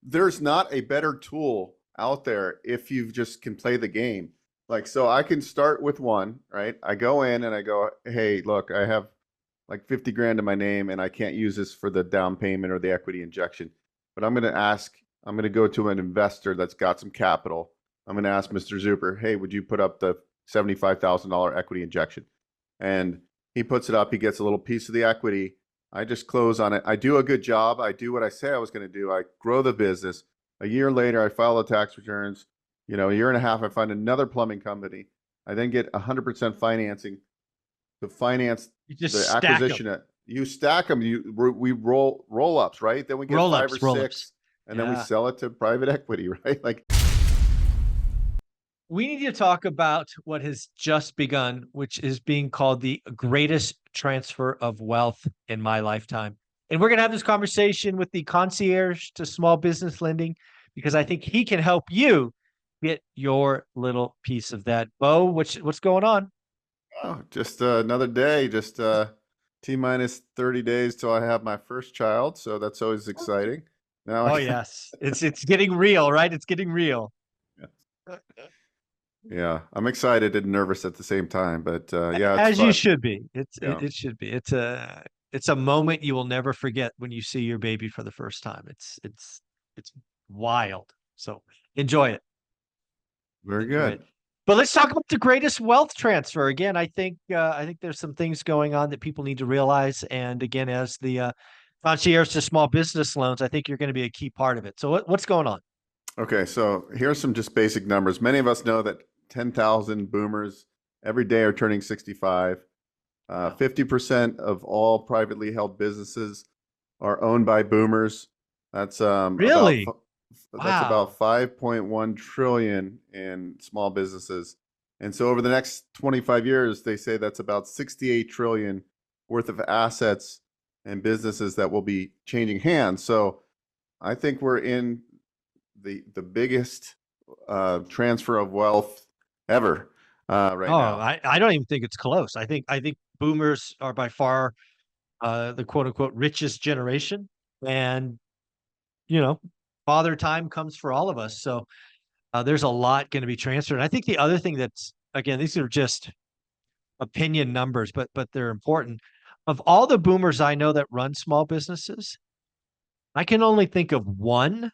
there's not a better tool out there if you just can play the game. Like, so I can start with one, right? I go in and I go, hey, look, I have like 50 grand in my name and I can't use this for the down payment or the equity injection. But I'm going to go to an investor that's got some capital. I'm going to ask Mr. Zuber, hey, would you put up the $75,000 equity injection? And he puts it up, he gets a little piece of the equity. I just close on it. I do a good job. I do what I say I was going to do. I grow the business. A year later, I file the tax returns. A year and a half, I find another plumbing company. I then get 100% financing to finance You just the stack them. acquisition. You stack them. We roll ups, right? Then we get five or Roll ups. six, and then we Yeah. sell it to private equity, right? Like, We need to talk about what has just begun, which is being called the greatest transfer of wealth in my lifetime. And we're going to have this conversation with the concierge to small business lending because I think he can help you get your little piece of that. Bo, what's going on? oh, just another day. Just T minus 30 days till I have my first child, so that's always exciting. Now, Oh yes, it's getting real, right? It's getting real. yeah, I'm excited and nervous at the same time, but yeah, it's As you fun. should be. Yeah. It should be. It's a moment you will never forget when you see your baby for the first time. It's wild. So enjoy it. Very Enjoy it. good. But let's talk about the greatest wealth transfer. Again, I think there's some things going on that people need to realize. And again, as the concierge to small business loans, I think you're going to be a key part of it. So what's going on? Okay, so here's some just basic numbers. Many of us know that 10,000 boomers every day are turning 65. Wow. 50% of all privately held businesses are owned by boomers. That's Really? that's Wow. about 5.1 trillion in small businesses. And so over the next 25 years, they say that's about 68 trillion worth of assets and businesses that will be changing hands. So I think we're in the biggest transfer of wealth ever right Oh, now. I don't even think it's close. I think boomers are by far the quote unquote richest generation. And, you know, father time comes for all of us. So there's a lot going to be transferred. And I think the other thing that's, again, these are just opinion numbers, but they're important. Of all the boomers I know that run small businesses, I can only think of one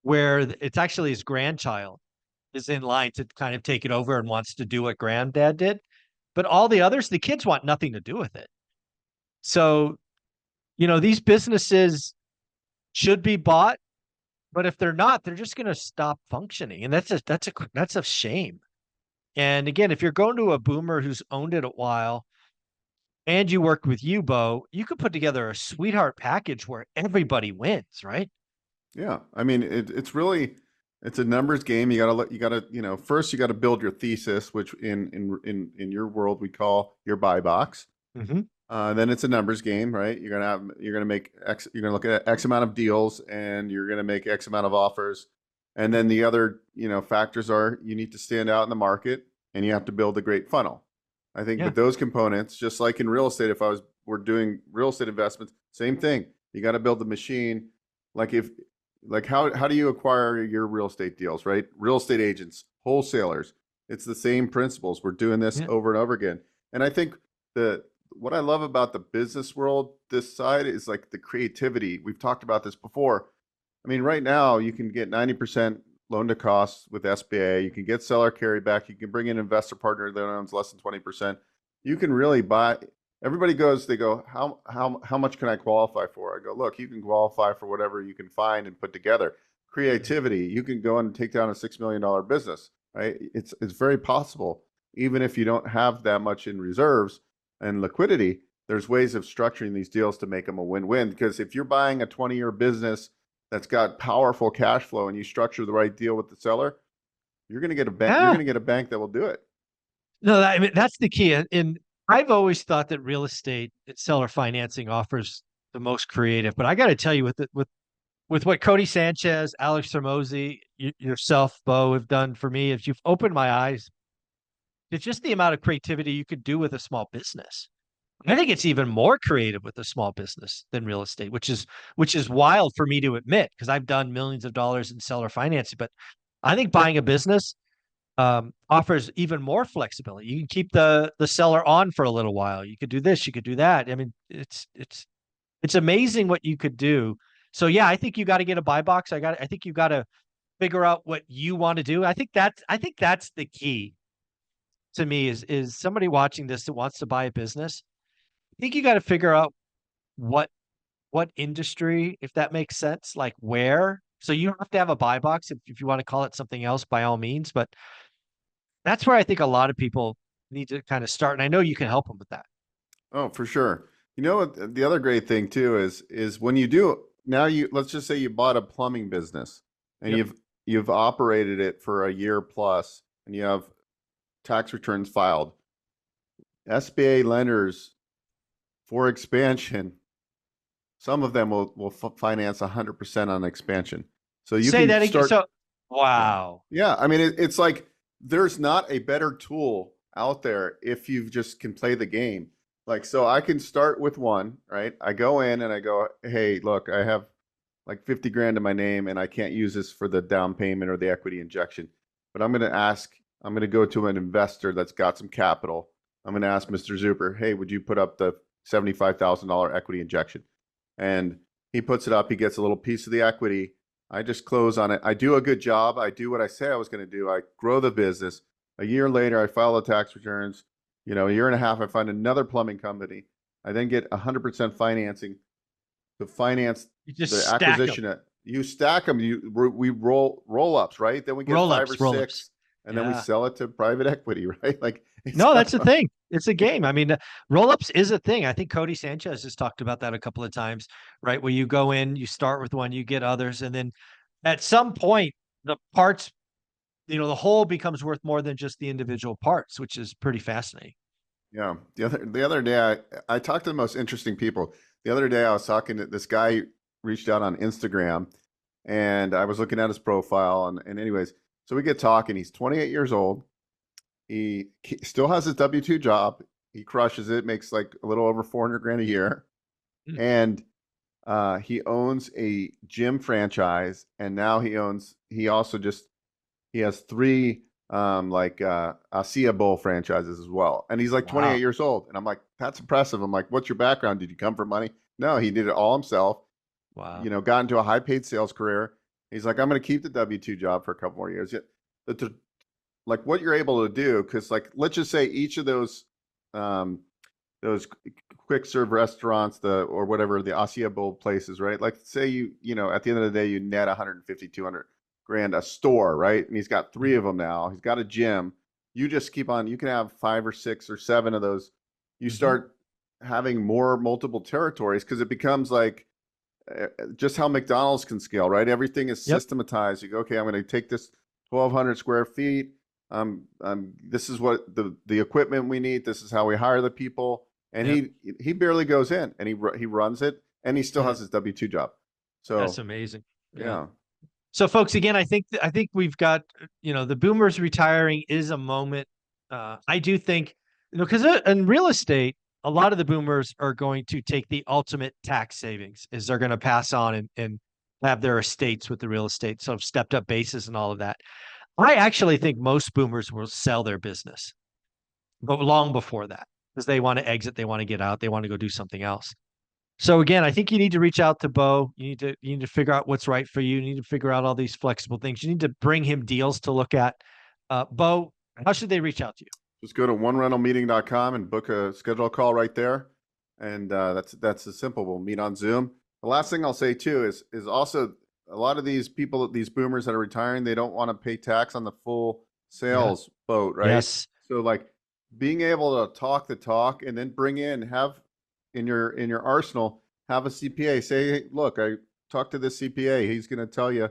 where it's actually his grandchild is in line to kind of take it over and wants to do what granddad did. But all the others, the kids want nothing to do with it. So, these businesses should be bought, but if they're not, they're just going to stop functioning. And that's a shame. And again, if you're going to a boomer who's owned it a while and you work with you, Bo, you could put together a sweetheart package where everybody wins, right? Yeah, I mean it's a numbers game. First you got to build your thesis, which in your world we call your buy box. Mm-hmm. Then it's a numbers game, right? You're gonna make X. You're gonna look at X amount of deals, and you're gonna make X amount of offers. And then the other factors are you need to stand out in the market, and you have to build a great funnel. I think Yeah. with those components, just like in real estate, if we're doing real estate investments, same thing. You got to build the machine. Like if like how do you acquire your real estate deals, right? Real estate agents, wholesalers. It's the same principles. We're doing this Yeah. over and over again. And I think the what I love about the business world this side is like the creativity. We've talked about this before. I mean, right now you can get 90% loan to cost with SBA. You can get seller carryback. You can bring in an investor partner that owns less than 20%. You can really buy. Everybody goes, they go, how much can I qualify for? I go, look, you can qualify for whatever you can find and put together. Creativity, you can go and take down a $6 million business, right? It's very possible, even if you don't have that much in reserves and liquidity. There's ways of structuring these deals to make them a win-win. Because if you're buying a 20-year business that's got powerful cash flow and you structure the right deal with the seller, you're going to get a bank. You're Yeah. going to get a bank that will do it. No, I mean, that's the key. And I've always thought that real estate seller financing offers the most creative. But I got to tell you, with what Cody Sanchez, Alex Hermosi, yourself, Bo, have done for me, is you've opened my eyes. It's just the amount of creativity you could do with a small business. I think it's even more creative with a small business than real estate, which is wild for me to admit because I've done millions of dollars in seller financing. But I think buying a business offers even more flexibility. You can keep the seller on for a little while. You could do this, you could do that. I mean, it's amazing what you could do. So yeah, I think you got to get a buy box. I think you got to figure out what you want to do. I think that's the key to me is somebody watching this that wants to buy a business. I think you got to figure out what what industry, if that makes sense, like where. So you have to have a buy box if you want to call it something else, by all means. But that's where I think a lot of people need to kind of start. And I know you can help them with that. Oh, for sure. You know what? The other great thing too is when you do now, you let's just say you bought a plumbing business and Yep. you've operated it for a year plus, and you have tax returns filed. SBA lenders for expansion, some of them will finance 100% on expansion. So you Say can that again. start. So, Yeah. wow. Yeah. I mean, it's like there's not a better tool out there if you just can play the game. Like, so I can start with one, right? I go in and I go, hey, look, I have like 50 grand in my name and I can't use this for the down payment or the equity injection. But I'm going to go to an investor that's got some capital. I'm going to ask Mr. Zuper, hey, would you put up the $75,000 equity injection? And he puts it up, he gets a little piece of the equity. I just close on it. I do a good job. I do what I say I was going to do. I grow the business. A year later, I file the tax returns. You know, a year and a half, I find another plumbing company. I then get 100% financing to finance You just the stack them. acquisition. You stack them. We roll ups, right? Then we get Roll five or ups, roll ups. six, and then we Yeah. sell it to private equity, right? Like it's No, kind that's a of thing. It's a game. I mean, roll ups is a thing. I think Cody Sanchez has talked about that a couple of times, right? Where you go in, you start with one, you get others, and then at some point, the parts, the whole becomes worth more than just the individual parts, which is pretty fascinating. yeah. The other day, I talked to the most interesting people. The other day, I was talking to this guy reached out on Instagram, and I was looking at his profile, and anyways, so we get talking. He's 28 years old. He still has his W-2 job. He crushes it, makes like a little over 400 grand a year, Mm. and he owns a gym franchise, and now he also just he has three like ASEA Bowl franchises as well. And he's like 28 Wow. years old. And I'm like, that's impressive. I'm like, what's your background? Did you come for money? No, he did it all himself. Wow. You know, got into a high paid sales career. He's like, I'm going to keep the W-2 job for a couple more years. Like what you're able to do, because like let's just say each of um, those quick serve restaurants, or whatever the ASEA Bowl places, right? Like say you at the end of the day you net 150, 200 grand a store, right? And he's got three Mhm. of them now. He's got a gym. You just keep on. You can have 5 or 6 or 7 of those. You Mhm. start having more multiple territories because it becomes like just how McDonald's can scale, right? Everything is Yep. systematized. You go, okay, I'm going to take this 1,200 square feet. This is what the equipment we need. This is how we hire the people. And Yep. he barely goes in, and he runs it, and he still Mhm. has his W-2 job. That's So amazing. Yeah. yeah, So, folks, again, I think we've got the boomers retiring is a moment. I do think because in real estate, a lot of the boomers are going to take the ultimate tax savings, is they're going to pass on and have their estates with the real estate, so stepped up basis and all of that. I actually think most boomers will sell their business, but long before that, because they want to exit, they want to get out, they want to go do something else. So again, I think you need to reach out to Bo. You need to figure out what's right for you. You need to figure out all these flexible things. You need to bring him deals to look at. Bo, how should they reach out to you? just go to onerentalmeeting.com and book a schedule call right there, and that's as simple. We'll meet on Zoom. The last thing I'll say too is also a lot of these people, these boomers that are retiring, they don't want to pay tax on the full Yeah. sales boat, right? Yes. So like being able to talk the talk and then bring in have in your arsenal have a CPA. Say, hey, look, I talked to this CPA. He's going to tell you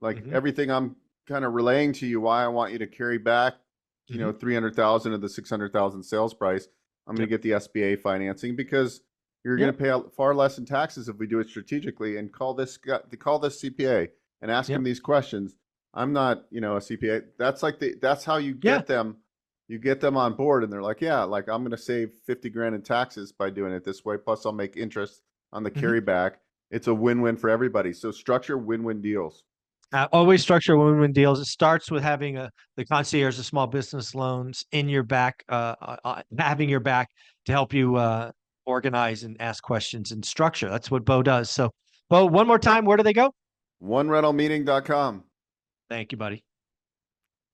like Hmm. everything I'm kind of relaying to you why I want you to carry back Hmm. 300,000 of the 600,000 sales price. I'm going to Yep. get the SBA financing because you're going Yep. to pay far less in taxes if we do it strategically. And call this CPA and ask him Yep. these questions. I'm not a CPA. That's how you Yeah. get them you get them on board and they're like, yeah, like I'm going to save 50 grand in taxes by doing it this way. Plus I'll make interest on the Mhm. carryback. It's a win-win for everybody. So structure win-win deals. Always structure win-win deals. It starts with having the concierge of small business loans in your back, having your back to help you organize and ask questions and structure. That's what Bo does. So, Bo, one more time, where do they go? OneRentalmeeting.com. Thank you, buddy.